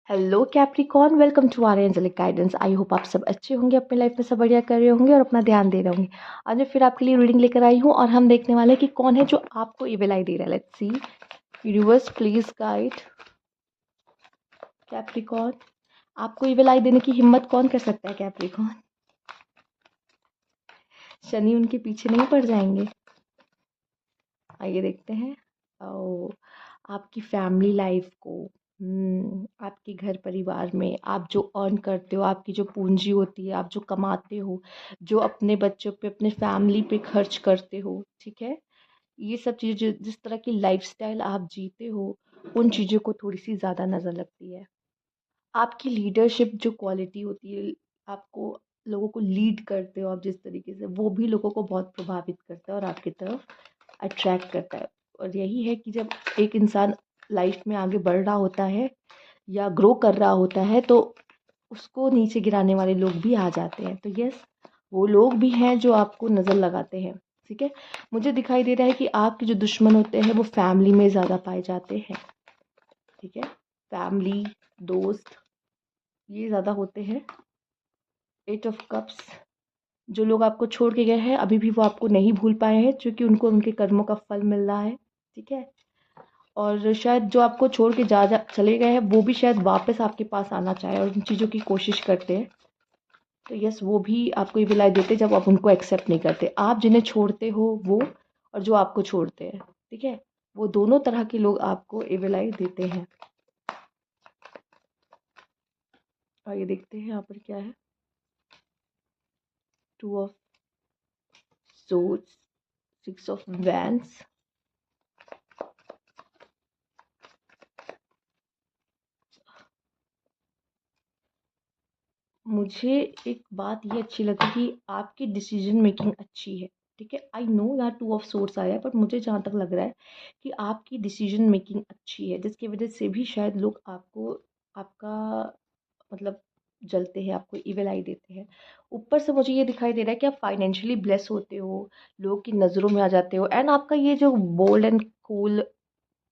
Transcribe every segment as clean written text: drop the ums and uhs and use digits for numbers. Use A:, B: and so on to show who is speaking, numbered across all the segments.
A: Hello Capricorn, welcome to our angelic guidance. I hope आप सब अच्छे होंगे, अपने लाइफ में सब बढ़िया कर रहे होंगे और अपना ध्यान दे रहे होंगे। आज मैं फिर आपके लिए रीडिंग लेकर आई हूँ और हम देखने वाले हैं कि कौन है जो आपको इविल आई दे रहा है। Let's see. Universe please guide Capricorn. आपको इविल आई देने की हिम्मत कौन कर सकता है कैप्रिकॉर्न? शनि उनके पीछे नहीं पड़ जाएंगे? आइए देखते हैं। ओ, आपकी फैमिली लाइफ को, आपके घर परिवार में आप जो अर्न करते हो, आपकी जो पूंजी होती है, आप जो कमाते हो, जो अपने बच्चों पे, अपने फैमिली पे खर्च करते हो, ठीक है। ये सब चीज़ें जिस तरह की लाइफस्टाइल आप जीते हो, उन चीज़ों को थोड़ी सी ज़्यादा नज़र लगती है। आपकी लीडरशिप जो क्वालिटी होती है, आपको लोगों को लीड करते हो आप जिस तरीके से, वो भी लोगों को बहुत प्रभावित करता है और आपकी तरफ अट्रैक्ट करता है। और यही है कि जब एक इंसान लाइफ में आगे बढ़ रहा होता है या ग्रो कर रहा होता है, तो उसको नीचे गिराने वाले लोग भी आ जाते हैं। तो यस, वो लोग भी हैं जो आपको नज़र लगाते हैं। ठीक है। मुझे दिखाई दे रहा है कि आपके जो दुश्मन होते हैं वो फैमिली में ज़्यादा पाए जाते हैं। ठीक है। फैमिली, दोस्त, ये ज़्यादा होते हैं। 8 ऑफ कप्स। जो लोग आपको छोड़ के गए हैं अभी भी वो आपको नहीं भूल पाए हैं, क्योंकि उनको उनके कर्मों का फल मिल रहा है। ठीक है। और शायद जो आपको छोड़ के जा जा चले गए हैं वो भी शायद वापस आपके पास आना चाहे और उन चीज़ों की कोशिश करते हैं। तो यस, वो भी आपको ये विलाई देते जब आप उनको एक्सेप्ट नहीं करते। आप जिन्हें छोड़ते हो वो, और जो आपको छोड़ते हैं, ठीक है, वो दोनों तरह के लोग आपको एविलाई देते हैं। और ये देखते हैं यहाँ पर क्या है। 2 ऑफ सोर्ड्स, 6 ऑफ वैंड्स। मुझे एक बात ये अच्छी लगी कि आपकी डिसीजन मेकिंग अच्छी है। ठीक है। आई नो यहाँ 2 ऑफ सोर्स आया है, पर मुझे जहाँ तक लग रहा है कि आपकी डिसीजन मेकिंग अच्छी है, जिसकी वजह से भी शायद लोग आपको, आपका मतलब, जलते हैं, आपको इविल आई देते हैं। ऊपर से मुझे ये दिखाई दे रहा है कि आप फाइनेंशियली ब्लेस होते हो, लोगों की नज़रों में आ जाते हो। एंड आपका ये जो bold and cool,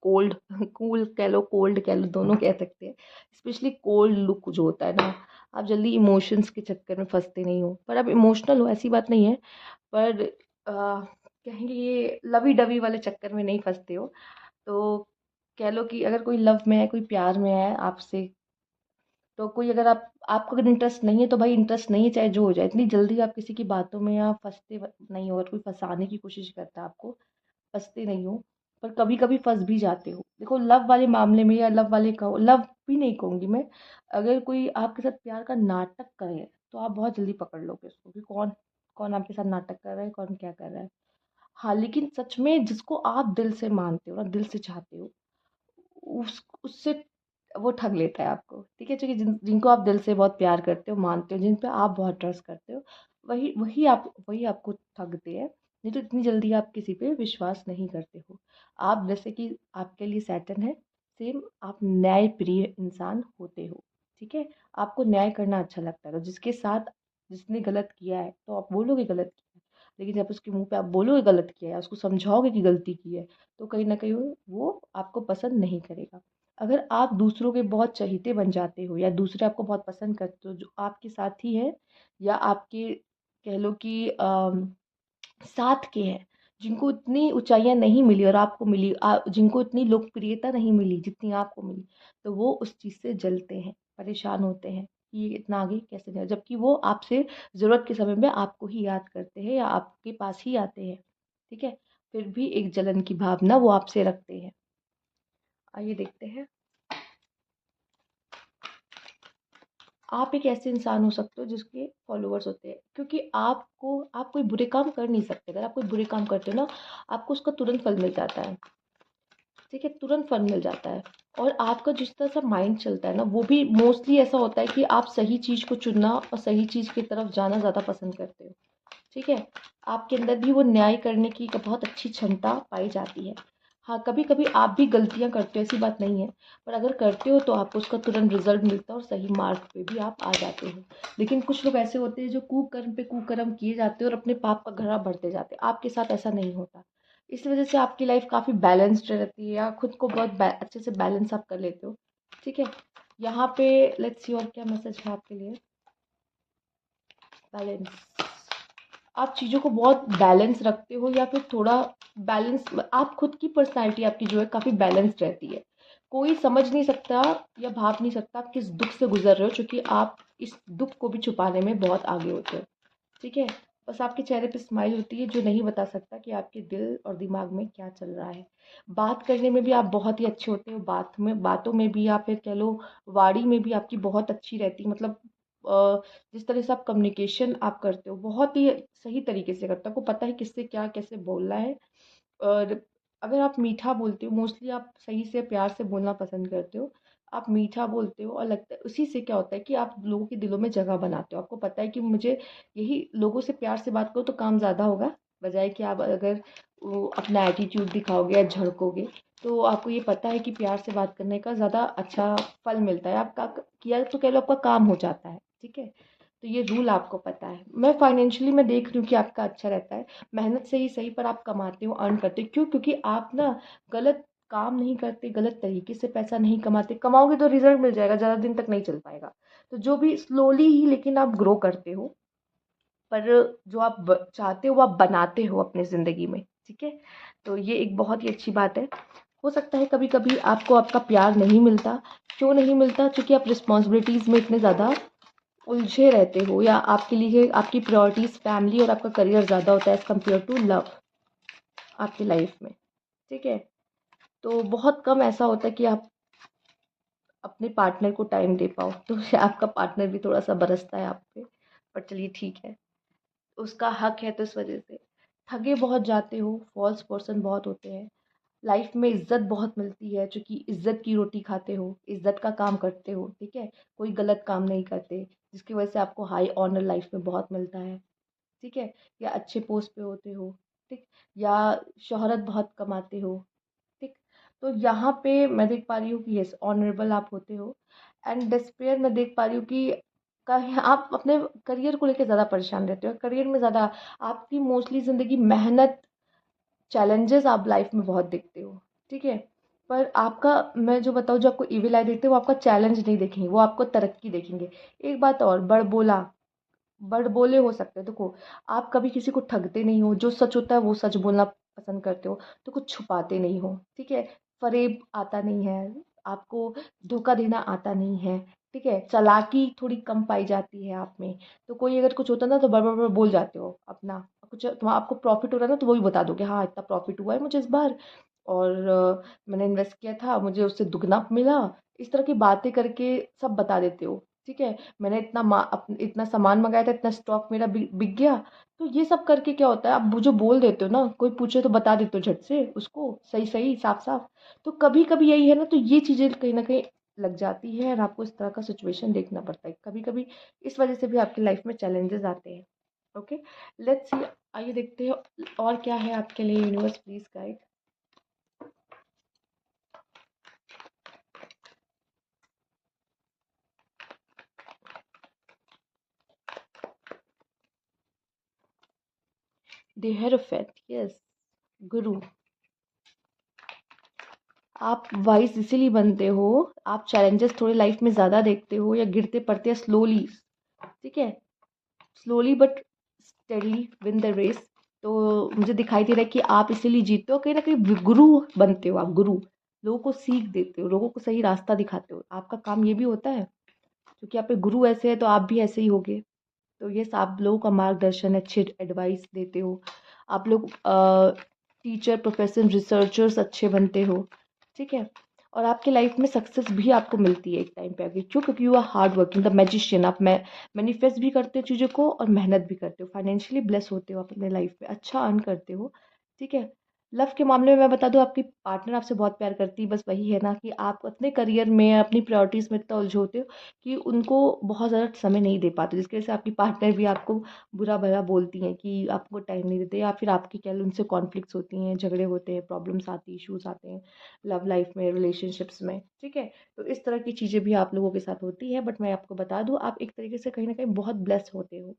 A: cold cool कह लो, कोल्ड कह लो, दोनों कह सकते हैं। स्पेशली कोल्ड लुक जो होता है ना, आप जल्दी इमोशंस के चक्कर में फंसते नहीं हो। पर आप इमोशनल हो, ऐसी बात नहीं है। पर कहेंगे ये लवी डवी वाले चक्कर में नहीं फंसते हो। तो कह लो कि अगर कोई लव में है, कोई प्यार में है आपसे, तो कोई अगर आपको अगर इंटरेस्ट नहीं है तो भाई इंटरेस्ट नहीं है, चाहे जो हो जाए। इतनी जल्दी आप किसी की बातों में या नहीं हो। अगर कोई फंसाने की कोशिश करता है आपको, फंसते नहीं हो। पर कभी कभी फंस भी जाते हो। देखो, लव वाले मामले में, या लव वाले कहो, लव भी नहीं कहूँगी मैं, अगर कोई आपके साथ प्यार का नाटक करे तो आप बहुत जल्दी पकड़ लोगे उसको कि कौन कौन आपके साथ नाटक कर रहा है, कौन क्या कर रहा है। हाँ, लेकिन सच में जिसको आप दिल से मानते हो ना, दिल से चाहते हो, उससे वो ठग लेता है आपको। ठीक है। क्योंकि जिनको आप दिल से बहुत प्यार करते हो, मानते हो, जिन पे आप बहुत ट्रस्ट करते हो, वही आपको ठगते हैं। नहीं तो इतनी जल्दी आप किसी पे विश्वास नहीं करते हो। आप जैसे कि आपके लिए सैटर्न है, सेम आप न्याय प्रिय इंसान होते हो। ठीक है। आपको न्याय करना अच्छा लगता है, तो जिसके साथ, जिसने गलत किया है तो आप बोलोगे गलत किया है। लेकिन जब उसके मुंह पे आप बोलोगे गलत किया है, उसको समझाओगे कि गलती की है, तो कहीं ना कहीं वो आपको पसंद नहीं करेगा। अगर आप दूसरों के बहुत चहीते बन जाते हो, या दूसरे आपको बहुत पसंद करते हो, जो आपके साथी है या आपके, कह लो कि साथ के हैं, जिनको इतनी ऊंचाइयां नहीं मिली और आपको मिली, जिनको इतनी लोकप्रियता नहीं मिली जितनी आपको मिली, तो वो उस चीज़ से जलते हैं, परेशान होते हैं कि ये इतना आगे कैसे गया, जबकि वो आपसे ज़रूरत के समय में आपको ही याद करते हैं या आपके पास ही आते हैं। ठीक है। फिर भी एक जलन की भावना वो आपसे रखते हैं। आइए देखते हैं। आप एक ऐसे इंसान हो सकते हो जिसके फॉलोअर्स होते हैं, क्योंकि आप कोई बुरे काम कर नहीं सकते। अगर आप कोई बुरे काम करते हो ना, आपको उसका तुरंत फल मिल जाता है। ठीक है, तुरंत फल मिल जाता है। और आपका जिस तरह से माइंड चलता है ना, वो भी मोस्टली ऐसा होता है कि आप सही चीज़ को चुनना और सही चीज़ की तरफ जाना ज़्यादा पसंद करते हो। ठीक है। आपके अंदर भी वो न्याय करने की एक बहुत अच्छी क्षमता पाई जाती है। हाँ, कभी कभी आप भी गलतियाँ करते हो, ऐसी बात नहीं है। पर अगर करते हो तो आपको उसका तुरंत रिजल्ट मिलता है और सही मार्ग पे भी आप आ जाते हो। लेकिन कुछ लोग ऐसे होते हैं जो कुकर्म पे कुकर्म किए जाते हैं और अपने पाप का घड़ा बढ़ते जाते हैं। आपके साथ ऐसा नहीं होता। इस वजह से आपकी लाइफ काफ़ी बैलेंस्ड रहती है, या खुद को बहुत अच्छे से बैलेंस आप कर लेते हो। ठीक है। यहाँ पे लेट्स सी और क्या मैसेज है आपके लिए। बैलेंस, आप चीज़ों को बहुत बैलेंस रखते हो या फिर थोड़ा बैलेंस, आप खुद की पर्सनैलिटी आपकी जो है काफ़ी बैलेंस्ड रहती है। कोई समझ नहीं सकता या भाप नहीं सकता आप किस दुख से गुजर रहे हो, क्योंकि आप इस दुख को भी छुपाने में बहुत आगे होते हो। ठीक है, बस आपके चेहरे पे स्माइल होती है जो नहीं बता सकता कि आपके दिल और दिमाग में क्या चल रहा है। बात करने में भी आप बहुत ही अच्छे होते हो, बातों में भी, या फिर कह लो वाणी में भी आपकी बहुत अच्छी रहती है। मतलब जिस तरह से आप कम्युनिकेशन आप करते हो बहुत ही सही तरीके से करते हो, आपको पता है किससे क्या कैसे बोलना है। और अगर आप मीठा बोलते हो, मोस्टली आप सही से प्यार से बोलना पसंद करते हो, आप मीठा बोलते हो, और लगता है उसी से क्या होता है कि आप लोगों के दिलों में जगह बनाते हो। आपको पता है कि मुझे यही लोगों से प्यार से बात करो तो काम ज़्यादा होगा, बजाय कि आप अगर वो अपना एटीट्यूड दिखाओगे या झड़कोगे। तो आपको ये पता है कि प्यार से बात करने का ज़्यादा अच्छा फल मिलता है, आपका किया तो कह लो आपका काम हो जाता है। ठीक है, तो ये रूल आपको पता है। मैं फाइनेंशियली मैं देख रही हूँ कि आपका अच्छा रहता है, मेहनत से ही सही पर आप कमाते हो, अर्न करते हो। क्यों? क्योंकि आप ना गलत काम नहीं करते, गलत तरीके से पैसा नहीं कमाते। कमाओगे तो रिजल्ट मिल जाएगा, ज़्यादा दिन तक नहीं चल पाएगा। तो जो भी स्लोली ही लेकिन आप ग्रो करते हो, पर जो आप चाहते हो वो आप बनाते हो अपनी ज़िंदगी में। ठीक है, तो ये एक बहुत ही अच्छी बात है। हो सकता है कभी कभी आपको आपका प्यार नहीं मिलता। क्यों नहीं मिलता? क्योंकि आप रिस्पॉन्सिबिलिटीज़ में इतने ज़्यादा उलझे रहते हो, या आपके लिए आपकी प्रायोरिटीज़ फैमिली और आपका करियर ज़्यादा होता है एज़ कम्पेयर टू लव आपकी लाइफ में। ठीक है, तो बहुत कम ऐसा होता है कि आप अपने पार्टनर को टाइम दे पाओ। तो आपका पार्टनर भी थोड़ा सा बरसता है आप पे, पर चलिए ठीक है, उसका हक है, तो इस वजह से ठगे बहुत जाते हो, फॉल्स पर्सन बहुत होते हैं। लाइफ में इज्जत बहुत मिलती है, क्योंकि इज्जत की रोटी खाते हो, इज्जत का काम करते हो। ठीक है, कोई गलत काम नहीं करते, जिसकी वजह से आपको हाई ऑनर लाइफ में बहुत मिलता है। ठीक है, या अच्छे पोस्ट पे होते हो। ठीक, या शोहरत बहुत कमाते हो। ठीक, तो यहाँ पे मैं देख पा रही हूँ कि यस ऑनरेबल आप होते हो। एंड डिस्पेयर मैं देख पा रही हूँ कि कहीं आप अपने करियर को लेकर ज़्यादा परेशान रहते हो, करियर में ज़्यादा आपकी मोस्टली ज़िंदगी मेहनत, चैलेंजेस आप लाइफ में बहुत देखते हो। ठीक है, पर आपका मैं जो बताऊँ, जो आपको इविल आई देखते हैं वो आपका चैलेंज नहीं देखेंगे, वो आपको तरक्की देखेंगे। एक बात और, बड़बोले हो सकते हैं। देखो, आप कभी किसी को ठगते नहीं हो, जो सच होता है वो सच बोलना पसंद करते हो, तो कुछ छुपाते नहीं हो। ठीक है, फरेब आता नहीं है आपको, धोखा देना आता नहीं है। ठीक है, चालाकी थोड़ी कम पाई जाती है आप में। तो कोई अगर कुछ होता है ना तो बड़ बड़ बोल जाते हो अपना कुछ, तो आपको प्रॉफिट हो रहा है ना तो वो भी बता दोगे, हाँ इतना प्रॉफिट हुआ है मुझे इस बार, और मैंने इन्वेस्ट किया था, मुझे उससे दुगना मिला। इस तरह की बातें करके सब बता देते हो। ठीक है, मैंने इतना सामान मंगाया था, इतना स्टॉक मेरा बिक गया। तो ये सब करके क्या होता है, आप वो जो बोल देते हो ना, कोई पूछे तो बता देते हो झट से उसको, सही सही साफ साफ। तो कभी कभी यही है ना, तो ये चीज़ें कहीं ना कहीं लग जाती है, और आपको इस तरह का सिचुएशन देखना पड़ता है कभी कभी। इस वजह से भी आपकी लाइफ में चैलेंजेस आते हैं। ओके, लेट्स सी, आइए देखते हैं और क्या है आपके लिए। Universe please guide. The hierophant, yes, गुरु। आप वाइज इसीलिए बनते हो, आप चैलेंजेस थोड़ी लाइफ में ज़्यादा देखते हो, या गिरते पड़ते हैं स्लोली। ठीक है, slowly but steadily win the race. तो मुझे दिखाई दे रहा है कि आप इसीलिए जीतते हो, कहीं ना कहीं गुरु बनते हो। आप गुरु, लोगों को सीख देते हो, लोगों को सही रास्ता दिखाते हो, आपका काम ये भी होता है। क्योंकि आप पे गुरु ऐसे है तो आप भी ऐसे ही होगे। तो ये आप लोगों का मार्गदर्शन, अच्छे एडवाइस देते हो। आप लोग टीचर, प्रोफेसर, रिसर्चर्स अच्छे बनते हो। ठीक है, और आपकी लाइफ में सक्सेस भी आपको मिलती है एक टाइम पे आगे। क्यों? क्योंकि you are hard working, the magician. आप मैनिफेस्ट भी करते हो चीज़ों को, और मेहनत भी करते हो, फाइनेंशियली ब्लेस होते हो, आप अपने लाइफ में अच्छा अर्न करते हो। ठीक है, लव के मामले में मैं बता दूं, आपकी पार्टनर आपसे बहुत प्यार करती है। बस वही है ना कि आप अपने करियर में, अपनी प्रायोरिटीज़ में इतना उलझे होते हो कि उनको बहुत ज़्यादा समय नहीं दे पाते, जिसकी वजह से आपकी पार्टनर भी आपको बुरा भला बोलती हैं कि आपको टाइम नहीं देते, या फिर आपकी कह लो उनसे कॉन्फ्लिक्ट्स होती हैं, झगड़े होते हैं, प्रॉब्लम्स आती, इश्यूज आते हैं लव लाइफ में, रिलेशनशिप्स में। ठीक है, तो इस तरह की चीज़ें भी आप लोगों के साथ होती है, बट मैं आपको बता दूँ, आप एक तरीके से कहीं ना कहीं बहुत ब्लेस होते हो।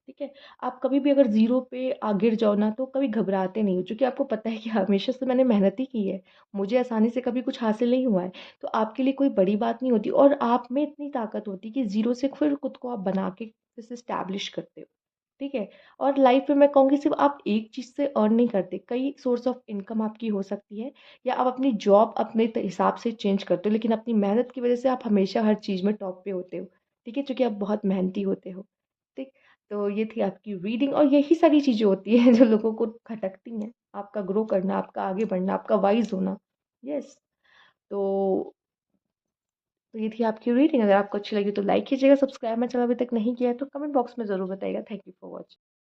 A: ठीक है? आप कभी भी अगर ज़ीरो पे गिर जाओ ना तो कभी घबराते नहीं हो, क्योंकि आपको पता है कि हमेशा से मैंने मेहनत ही की है। मुझे आसानी से कभी कुछ हासिल नहीं हुआ है। तो आपके लिए कोई बड़ी बात नहीं होती और आप में इतनी ताकत होती है कि ज़ीरो से फिर खुद को आप बना के फिर से एस्टैब्लिश करते हो। ठीक है? और लाइफ़ में मैं कहूँगी सिर्फ़ आप एक चीज़ से अर्न नहीं करते, कई सोर्स ऑफ इनकम आपकी हो सकती है या आप अपनी जॉब अपने हिसाब से चेंज करते हो, लेकिन अपनी मेहनत की वज़ह से आप हमेशा हर चीज़ में टॉप पे होते हो। ठीक है? क्योंकि आप बहुत मेहनती होते हो। ठीक? तो ये थी आपकी रीडिंग और यही सारी चीज़ें होती हैं जो लोगों को खटकती हैं। आपका ग्रो करना, आपका आगे बढ़ना, आपका वाइज़ होना। यस, तो तो ये थी आपकी रीडिंग। अगर आपको अच्छी लगी तो लाइक कीजिएगा, सब्सक्राइब मेरा चैनल अभी तक नहीं किया है तो कमेंट बॉक्स में ज़रूर बताइएगा। Thank you for watching.